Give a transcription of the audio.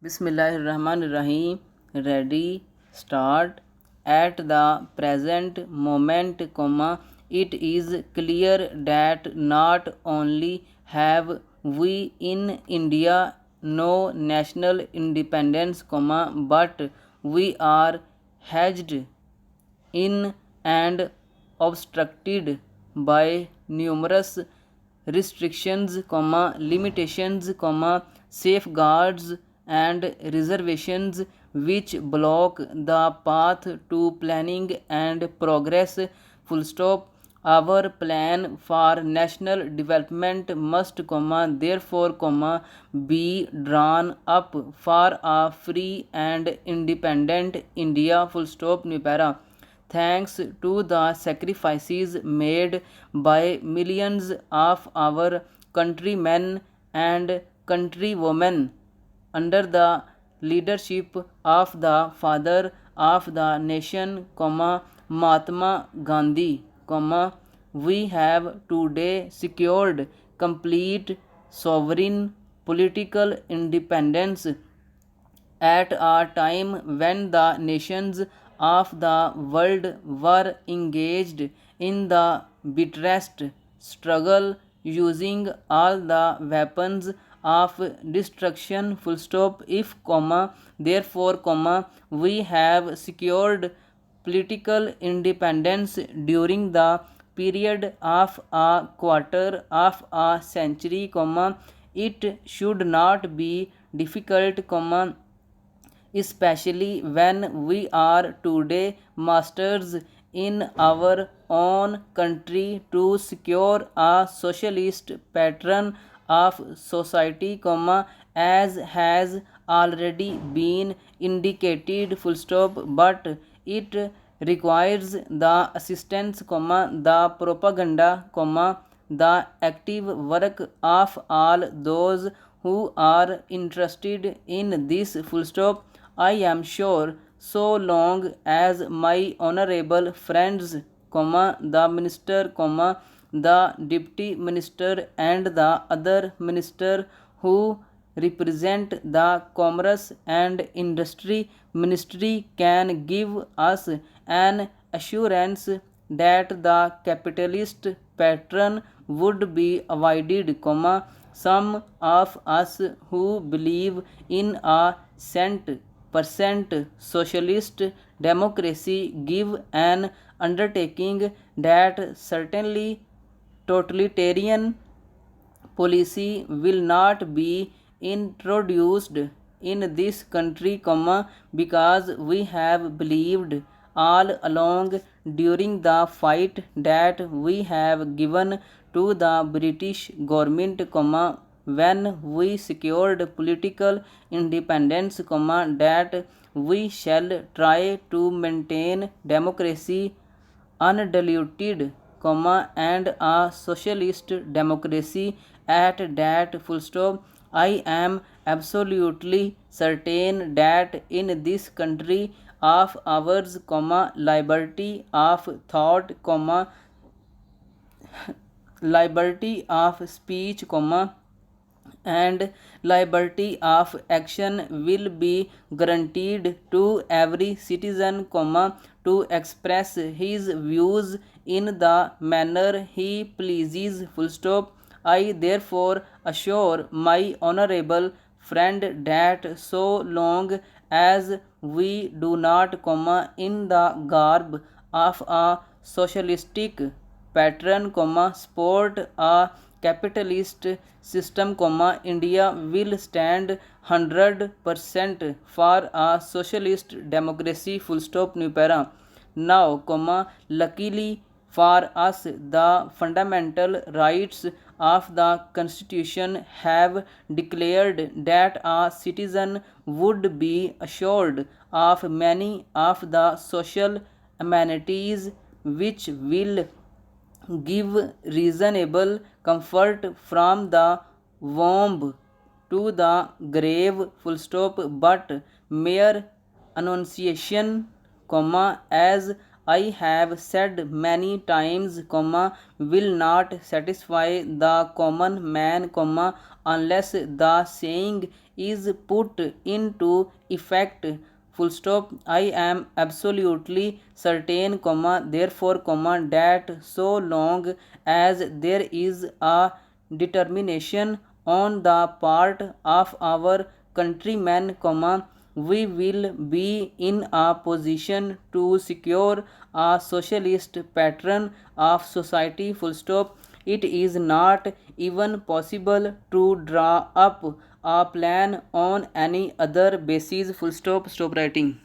Bismillahirrahmanirrahim. Ready, start. At the present moment, it is clear that not only have we in India no national independence, but we are hedged in and obstructed by numerous restrictions, limitations, safeguards and reservations which block the path to planning and progress. Full stop. Our plan for national development must, therefore, be drawn up for a free and independent India. Full stop. New para. Thanks to the sacrifices made by millions of our countrymen and countrywomen under the leadership of the father of the nation, Mahatma Gandhi, we have today secured complete sovereign political independence at a time when the nations of the world were engaged in the bitterest struggle, using all the weapons of destruction. Full stop. If, therefore, we have secured political independence during the period of a quarter of a century, it should not be difficult, especially when we are today masters in our own country, to secure a socialist pattern of society, as has already been indicated. Full stop. But it requires the assistance, the propaganda, the active work of all those who are interested in this. Full stop. I am sure so long as my honorable friends, the minister, the deputy minister and the other minister who represent the commerce and industry ministry can give us an assurance that the capitalist pattern would be avoided, some of us who believe in a percent socialist democracy give an undertaking that certainly totalitarian policy will not be introduced in this country, because we have believed all along during the fight that we have given to the British government, when we secured political independence, that we shall try to maintain democracy undiluted, and a socialist democracy at that. Full stop. I am absolutely certain that in this country of ours, liberty of thought, liberty of speech, and liberty of action will be guaranteed to every citizen, to express his views in the manner he pleases. Full stop. I therefore assure my honorable friend that so long as we do not, in the garb of a socialistic pattern, support a capitalist system, India will stand 100% for a socialist democracy. Full stop. New para. Now, luckily for us, the fundamental rights of the Constitution have declared that a citizen would be assured of many of the social amenities which will give reasonable comfort from the womb to the grave. Full stop. But mere annunciation, as I have said many times, will not satisfy the common man, unless the saying is put into effect, full stop, I am absolutely certain, comma, therefore, comma, that so long as there is a determination on the part of our countrymen, comma, we will be in a position to secure a socialist pattern of society, full stop. It is not even possible to draw up a plan on any other basis, full stop. Stop writing.